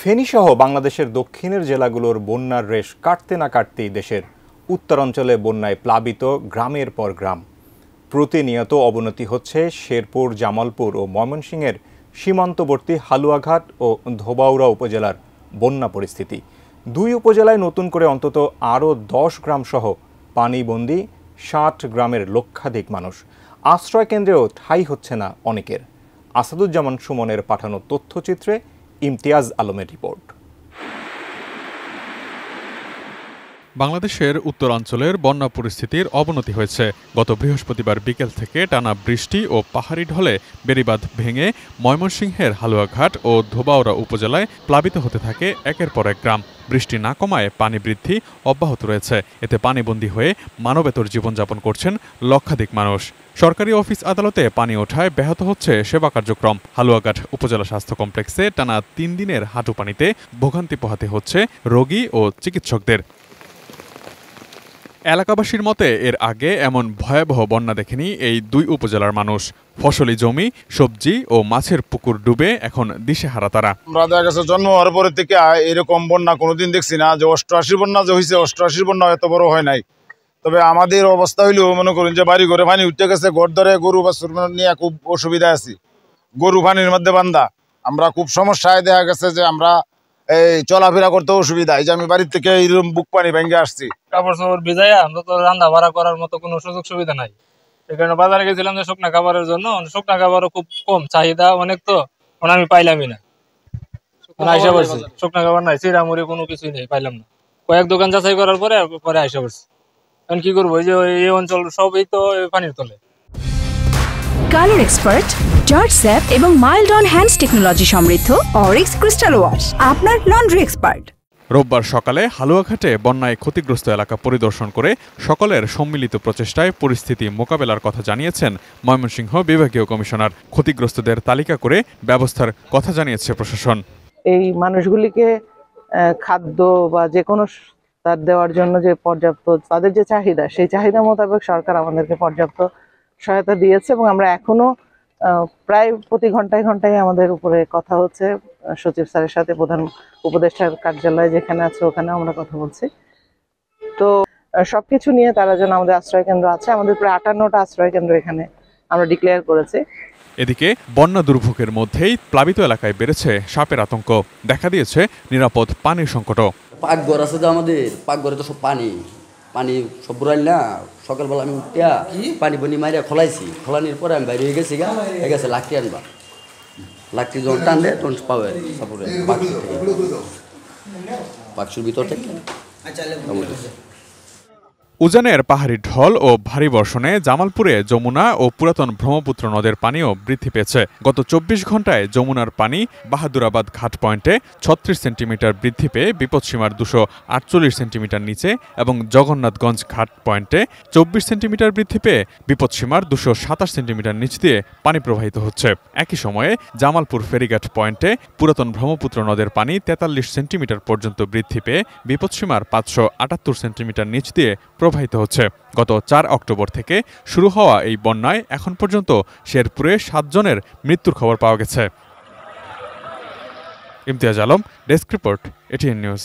ফেনীসহ বাংলাদেশের দক্ষিণের জেলাগুলোর বন্যার রেশ কাটতে না কাটতেই দেশের উত্তরাঞ্চলে বন্যায় প্লাবিত গ্রামের পর গ্রাম। প্রতিনিয়ত অবনতি হচ্ছে শেরপুর, জামালপুর ও ময়মনসিংহের সীমান্তবর্তী হালুয়াঘাট ও ধোবাউড়া উপজেলার বন্যা পরিস্থিতি। দুই উপজেলায় নতুন করে অন্তত আরও 10 গ্রামসহ পানিবন্দী 60 গ্রামের লক্ষাধিক মানুষ। আশ্রয় কেন্দ্রেও ঠাঁই হচ্ছে না অনেকের। আসাদুজ্জামান সুমনের পাঠানো তথ্যচিত্রে ইমতিয়াজ আলমের রিপোর্ট। বাংলাদেশের উত্তরাঞ্চলের বন্যা পরিস্থিতির অবনতি হয়েছে। গত বৃহস্পতিবার বিকেল থেকে টানা বৃষ্টি ও পাহাড়ি ঢলে বেড়িবাঁধ ভেঙে ময়মনসিংহের হালুয়াঘাট ও ধোবাউড়া উপজেলায় প্লাবিত হতে থাকে একের পর এক গ্রাম। বৃষ্টি না কমায় পানি বৃদ্ধি অব্যাহত রয়েছে। এতে পানিবন্দী হয়ে মানবেতর জীবনযাপন করছেন লক্ষাধিক মানুষ। সরকারি অফিস আদালতে পানি ওঠায় ব্যাহত হচ্ছে সেবা কার্যক্রম। হালুয়াঘাট উপজেলা স্বাস্থ্য কমপ্লেক্সে টানা 3 দিনের হাঁটু পানিতে ভোগান্তি পোহাতে হচ্ছে রোগী ও চিকিৎসকদের। এলাকাবাসীর মতে এর আগে এমন ভয়াবহ বন্যা দেখেনি এই দুই উপজেলার মানুষ। ফসলি জমি, সবজি ও মাছের পুকুর ডুবে এখন দিশেহারা তারা। আমরা দেখা গেছে জন্ম হওয়ার পরে থেকে এরকম বন্যা কোনোদিন দেখছি না। যে 88 বন্যা যে হয়েছে, 88 বন্যা এত বড় হয় নাই। তবে আমাদের অবস্থা হইলেও মনে করুন যে বাড়ি ঘরে পানি উঠে গেছে, ঘর ধরে গরু বাছুর নিয়ে খুব অসুবিধা আছি। গরু পানির মধ্যে বান্ধা, আমরা খুব সমস্যায় দেখা গেছে যে আমরা এই চলাফেরা করতে অসুবিধা। এই যে আমি বাড়ির থেকে এইরকম বুক পানি ভেঙে আসছি। কাপড় চাপড় ভিজাইয়া আমরা তো রান্না বাড়া করার মতো কোনো সুযোগ সুবিধা নাই। এই কারণে বাজারে গেছিলাম যে শুকনা খাবারের জন্য। শুকনা খাবারও খুব কম, চাহিদা অনেক, তো আমি পাইলামই না। আইসা পড়ছি, শুকনা খাবার নাই, চিড়ামুড়ি কোনো কিছুই নেই, পাইলাম না। কয়েক দোকান যাচাই করার পরে আইসা পড়ছি। এখন কি করবো, এই যে এই অঞ্চল সবই তো পানির তলে। কালার এক্সপার্ট, জর্জ স্যাপ এবং মাইল্ড অন হ্যান্ডস টেকনোলজি সমৃদ্ধ অরিক্স ক্রিস্টাল ওয়াশ আপনার লন্ড্রি এক্সপার্ট। রোববার সকালে হালুয়াঘাটে বন্যায় ক্ষতিগ্রস্ত এলাকা পরিদর্শন করে সকলের সম্মিলিত প্রচেষ্টায় পরিস্থিতি মোকাবেলার কথা জানিয়েছেন ময়মনসিংহ বিভাগীয় কমিশনার। ক্ষতিগ্রস্তদের তালিকা করে ব্যবস্থার কথা জানিয়েছে প্রশাসন। এই মানুষগুলিকে খাদ্য বা যে কোনো তার দেওয়ার জন্য যে পর্যাপ্ত তাদের যে চাহিদা, সেই চাহিদা মোতাবেক সরকার আমাদেরকে পর্যাপ্ত সহায়তা দিয়েছে এবং আমরা এখনো প্রায় প্রতি ঘন্টায় ঘন্টায় আমাদের উপরে কথা হচ্ছে। সচিব স্যারের সাথে প্রধান উপদেষ্টার কার্যালয় যেখানে আছে ওখানে আমরা কথা বলছি। তো সবকিছু নিয়ে তারা যেন আমাদের আশ্রয় কেন্দ্র আছে, আমাদের প্রায় 58টা আশ্রয় কেন্দ্র এখানে আমরা ডিক্লেয়ার করেছি। এদিকে বন্যা দুর্ভোগের মধ্যেই প্লাবিত এলাকায় বেড়েছে সাপের আতঙ্ক। দেখা দিয়েছে নিরাপদ পানির সংকটও। পাকঘর আছে যে আমাদের, পাকঘরে তো সব পানি সব বুড়াইল না। সকালবেলা আমি উঠিয়া পানি বনি মারিয়া খোলাইছি, খোলানির পরে আমি বাইরে হয়ে গেছি গেছে লাকড়ি আনবা। লাকড়ি যখন টানলে তখন পাবে সাপুরে বাক্সুর ভিতর থেকে। উজানের পাহাড়ি ঢল ও ভারী বর্ষণে জামালপুরে যমুনা ও পুরাতন ব্রহ্মপুত্র নদের পানিও বৃদ্ধি পেয়েছে। গত 24 ঘন্টায় যমুনার পানি বাহাদুরাবাদ ঘাট পয়েন্টে 36 সেন্টিমিটার বৃদ্ধি পেয়ে বিপদসীমার 248 সেন্টিমিটার নিচে এবং জগন্নাথগঞ্জ ঘাট পয়েন্টে 24 সেন্টিমিটার বৃদ্ধি পেয়ে বিপদসীমার 227 সেন্টিমিটার নিচ দিয়ে পানি প্রবাহিত হচ্ছে। একই সময়ে জামালপুর ফেরিঘাট পয়েন্টে পুরাতন ব্রহ্মপুত্র নদের পানি 43 সেন্টিমিটার পর্যন্ত বৃদ্ধি পেয়ে বিপদসীমার 578 সেন্টিমিটার নিচ দিয়ে প্রবাহিত হচ্ছে। গত 4 অক্টোবর থেকে শুরু হওয়া এই বন্যায় এখন পর্যন্ত শেরপুরে 7 জনের মৃত্যুর খবর পাওয়া গেছে। Imtiaz Alam, desk report, ATN news.